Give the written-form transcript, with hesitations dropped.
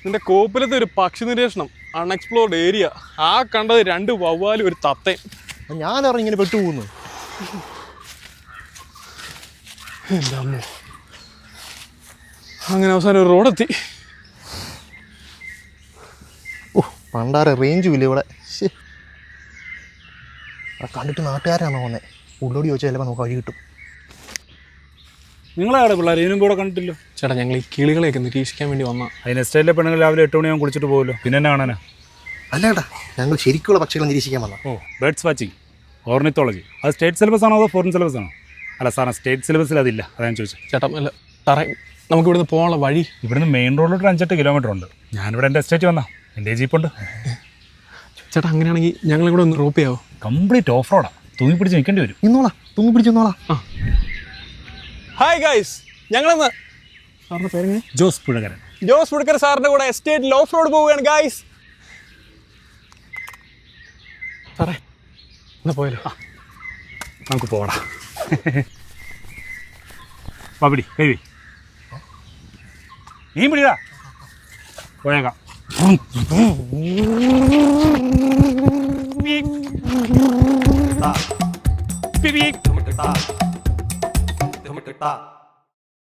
നിന്റെ കോപ്പിലത്തെ ഒരു പക്ഷി നിരീക്ഷണം, അൺഎക്സ്പ്ലോർഡ് ഏരിയ. ആ കണ്ടത് 2 വവ്വാലും ഒരു തത്തയും. ഞാനറിഞ്ഞ ഇങ്ങനെ പെട്ടുപോകുന്നു. എൻ്റെ അമ്മ. അങ്ങനെ അവസാനം ഒരു റോഡെത്തി. ഓ പണ്ടാരെ റേഞ്ചും ഇല്ല ഇവിടെ. കണ്ടിട്ട് നാട്ടുകാരാണോ വന്നേ? ഉള്ളോടി ചോദിച്ചാൽ ചിലപ്പോൾ നമുക്ക് വഴി കിട്ടും. നിങ്ങളാടെ പിള്ളേർ ഇതിനും കൂടെ കണ്ടിട്ടില്ലോ? ചേട്ടാ ഞങ്ങൾ ഈ കിളികളെയൊക്കെ നിരീക്ഷിക്കാൻ വേണ്ടി വന്നാൽ. അതിന് എസ്റ്റേറ്റിലെ പെണ്ണുങ്ങൾ രാവിലെ 8 മണിയാകുമ്പോൾ കുളിച്ചിട്ട് പോകുമല്ലോ, പിന്നെ എന്നെ കാണാനാ? അല്ല ഏട്ടാ, ഞങ്ങൾ ശരിക്കുള്ള പക്ഷികളെ നിരീക്ഷിക്കാൻ വന്ന. ഓ, ബേഡ്സ് വാച്ചിങ്, ഓർണിത്തോളജി. അത് സ്റ്റേറ്റ് സിലബസ് ആണോ അതോ ഫോറിൻ സിലബസ് ആണോ? അല്ല സാറേ, സ്റ്റേറ്റ് സിലബസിൽ അതില്ല, അതാണ് ഞാൻ ചോദിച്ചത്. ചേട്ടാ അല്ല സാറേ, നമുക്ക് ഇവിടുന്ന് പോകാനുള്ള വഴി. ഇവിടുന്ന് മെയിൻ റോഡിലോട്ട് 5-8 കിലോമീറ്റർ ഉണ്ട്. ഞാനിവിടെ എൻ്റെ എസ്റ്റേറ്റ് വന്നാ, എൻ്റെ ജീപ്പുണ്ട്. ചേട്ടാ അങ്ങനെയാണെങ്കിൽ ഞങ്ങളും കൂടെ ഒന്ന് ഡ്രോപ്പ് ചെയ്യാവോ? കംപ്ലീറ്റ് ഓഫ് റോഡാണ്, തൂങ്ങി പിടിച്ച് നിൽക്കേണ്ടി വരും. ഇന്നോളാം, തൂങ്ങി പിടിച്ചോളാം. ഹായ് ഗൈസ്, ഞങ്ങളെന്ന് സാറിൻ്റെ പേരെങ്ങനെ? ജോസ് പുഴകരൻ. ജോസ് പുഴക്കർ സാറിൻ്റെ കൂടെ എസ്റ്റേറ്റിൽ ഓഫ് റോഡ് പോവുകയാണ് ഗൈസ്. സാറേ എന്നാ പോയല്ലോ. നമുക്ക് പോടാ. പിടി കഴിവി, നീ പിടിയാ, പോയേക്കാം. Ta